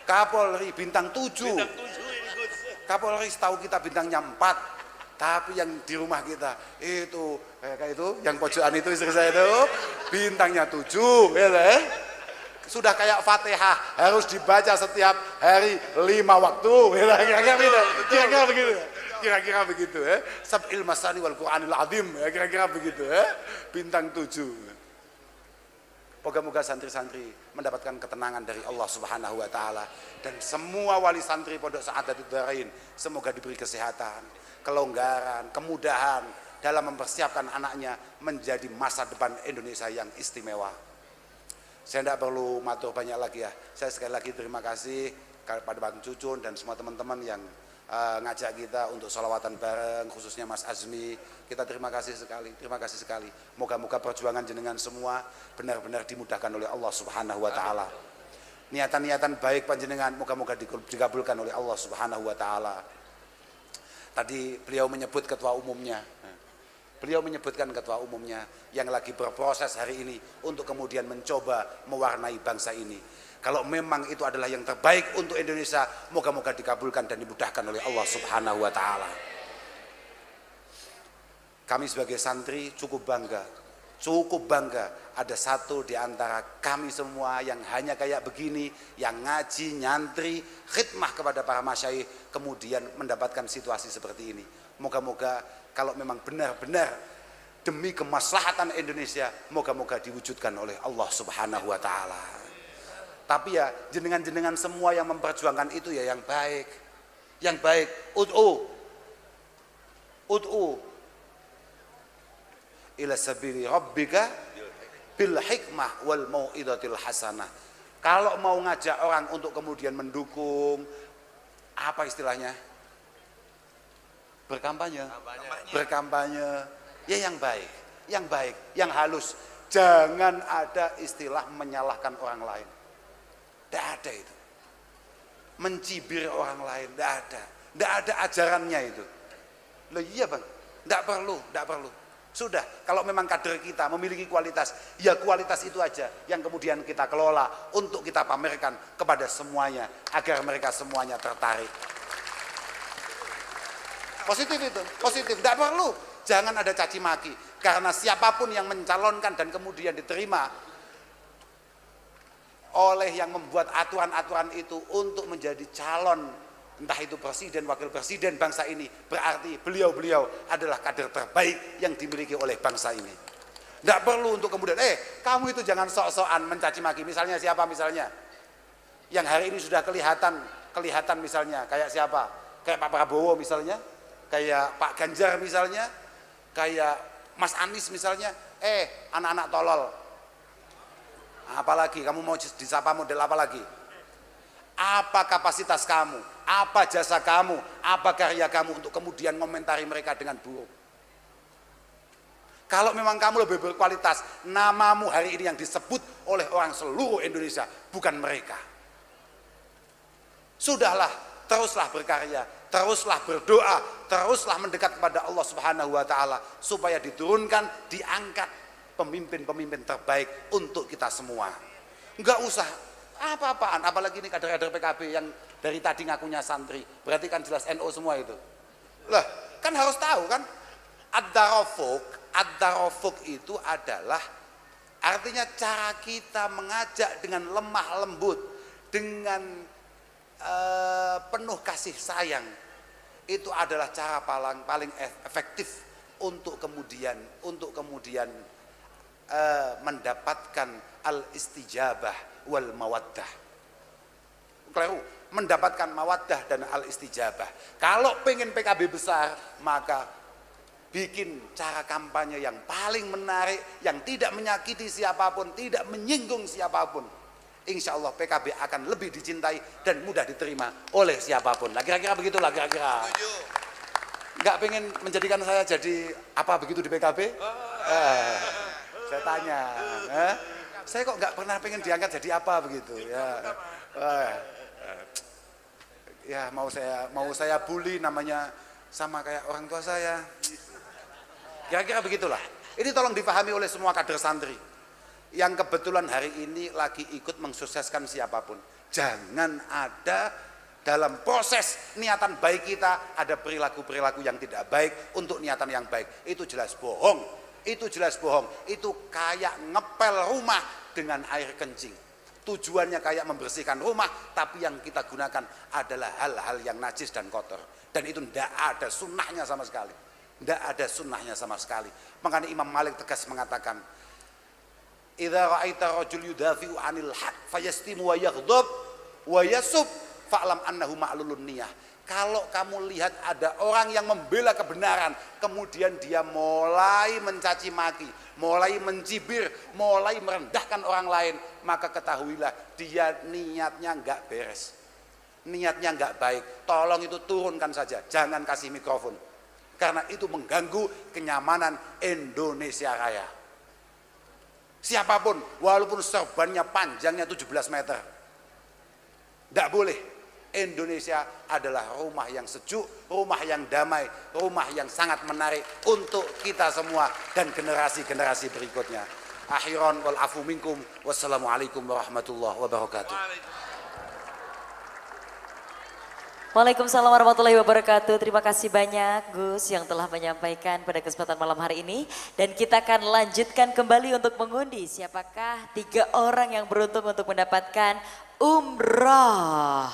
Kapolri bintang 7. Bintang 7 ini Gus. Kapolri setahu kita bintangnya 4. Tapi yang di rumah kita itu kayak itu yang pojokan itu istri saya itu bintangnya 7 ya. Sudah kayak Fatihah harus dibaca setiap hari 5 waktu. Kira-kira begitu. Kira-kira begitu ya. Sab'il masani wal Qur'anil azim ya, kira-kira begitu ya. Bintang 7. Moga-moga santri-santri mendapatkan ketenangan dari Allah Subhanahu wa taala dan semua wali santri Pondok Sa'adatul Dharain semoga diberi kesehatan, kelonggaran, kemudahan dalam mempersiapkan anaknya menjadi masa depan Indonesia yang istimewa. Saya tidak perlu matur banyak lagi ya. Saya sekali lagi terima kasih kepada Bang Cucun dan semua teman-teman yang ngajak kita untuk sholawatan bareng, khususnya Mas Azmi. Kita terima kasih sekali, terima kasih sekali. Moga-moga perjuangan jenengan semua benar-benar dimudahkan oleh Allah Subhanahu wa taala. Niatan-niatan baik panjenengan moga-moga dikabulkan oleh Allah Subhanahu wa taala. Tadi beliau menyebut ketua umumnya. Beliau menyebutkan ketua umumnya yang lagi berproses hari ini untuk kemudian mencoba mewarnai bangsa ini. Kalau memang itu adalah yang terbaik untuk Indonesia, moga-moga dikabulkan dan dimudahkan oleh Allah Subhanahu wa taala. Kami sebagai santri cukup bangga ada satu di antara kami semua yang hanya kayak begini, yang ngaji, nyantri, khidmah kepada para masyayikh, kemudian mendapatkan situasi seperti ini. Moga-moga kalau memang benar-benar demi kemaslahatan Indonesia, moga-moga diwujudkan oleh Allah Subhanahu wa taala. Tapi ya jenengan-jenengan semua yang memperjuangkan itu ya yang baik. Yang baik, ud'u ila sabili rabbika bil hikmah wal mau'izatil hasanah. Kalau mau ngajak orang untuk kemudian mendukung, apa istilahnya? Berkampanye. Ya yang baik, yang halus. Jangan ada istilah menyalahkan orang lain. Tidak ada itu. Mencibir orang lain, tidak ada ajarannya itu. Loh iya bang, tidak perlu. Sudah, kalau memang kader kita memiliki kualitas, ya kualitas itu aja yang kemudian kita kelola untuk kita pamerkan kepada semuanya agar mereka semuanya tertarik. Positif itu, positif, tidak perlu. Jangan ada caci maki, karena siapapun yang mencalonkan dan kemudian diterima oleh yang membuat aturan-aturan itu untuk menjadi calon, entah itu presiden, wakil presiden bangsa ini, berarti beliau-beliau adalah kader terbaik yang dimiliki oleh bangsa ini. Tidak perlu untuk kemudian, kamu itu jangan sok-sokan mencaci maki. Misalnya siapa misalnya? Yang hari ini sudah kelihatan misalnya, kayak siapa? Kayak Pak Prabowo misalnya, kayak Pak Ganjar misalnya, kayak Mas Anies misalnya, anak-anak tolol. Apalagi kamu mau disapa model apa lagi? Apa kapasitas kamu? Apa jasa kamu? Apa karya kamu untuk kemudian komentari mereka dengan buruk? Kalau memang kamu lebih berkualitas, namamu hari ini yang disebut oleh orang seluruh Indonesia, bukan mereka. Sudahlah, teruslah berkarya, teruslah berdoa, teruslah mendekat kepada Allah Subhanahu wa taala supaya diturunkan, diangkat pemimpin-pemimpin terbaik untuk kita semua. Enggak usah apa-apaan, apalagi ini kader-kader PKB yang dari tadi ngakunya santri, berarti kan jelas NU semua itu. Lah, kan harus tahu kan, ad-darafuk itu adalah artinya cara kita mengajak dengan lemah lembut, dengan penuh kasih sayang. Itu adalah cara paling efektif untuk kemudian mendapatkan al-istijabah wal mawaddah. Keliru, mendapatkan mawaddah dan al-istijabah. Kalau pengen PKB besar, maka bikin cara kampanye yang paling menarik, yang tidak menyakiti siapapun, tidak menyinggung siapapun. Insya Allah PKB akan lebih dicintai dan mudah diterima oleh siapapun. Nah kira-kira begitulah kira-kira. Nggak pengen menjadikan saya jadi apa begitu di PKB? Saya tanya, saya kok nggak pernah pengen diangkat jadi apa begitu ya? Ya mau saya bully namanya sama kayak orang tua saya. Kira-kira begitulah. Ini tolong dipahami oleh semua kader santri. yang kebetulan hari ini lagi ikut mensukseskan siapapun. Jangan ada dalam proses niatan baik kita ada perilaku-perilaku yang tidak baik untuk niatan yang baik. Itu jelas bohong. Itu jelas bohong. Itu kayak ngepel rumah dengan air kencing. Tujuannya kayak membersihkan rumah, tapi yang kita gunakan adalah hal-hal yang najis dan kotor. Dan itu tidak ada sunnahnya sama sekali. Tidak ada sunnahnya sama sekali. Makanya Imam Malik tegas mengatakan, idza ra'aita rajul yudafi'u 'anil haq fayastimu wa yaghdab wa yasub fa'lam annahu ma'lulun niyah. Kalau kamu lihat ada orang yang membela kebenaran, kemudian dia mulai mencaci maki, mulai mencibir, mulai merendahkan orang lain, maka ketahuilah dia niatnya enggak beres. Niatnya enggak baik. Tolong itu turunkan saja, jangan kasih mikrofon. Karena itu mengganggu kenyamanan Indonesia Raya. Siapapun, walaupun serbannya panjangnya 17 meter, enggak boleh. Indonesia adalah rumah yang sejuk, rumah yang damai, rumah yang sangat menarik untuk kita semua dan generasi-generasi berikutnya. Akhiran wal afu minkum. Wassalamualaikum warahmatullahi wabarakatuh. Waalaikumsalam warahmatullahi wabarakatuh. Terima kasih banyak Gus yang telah menyampaikan pada kesempatan malam hari ini. Dan kita akan lanjutkan kembali untuk mengundi siapakah 3 orang yang beruntung untuk mendapatkan umrah.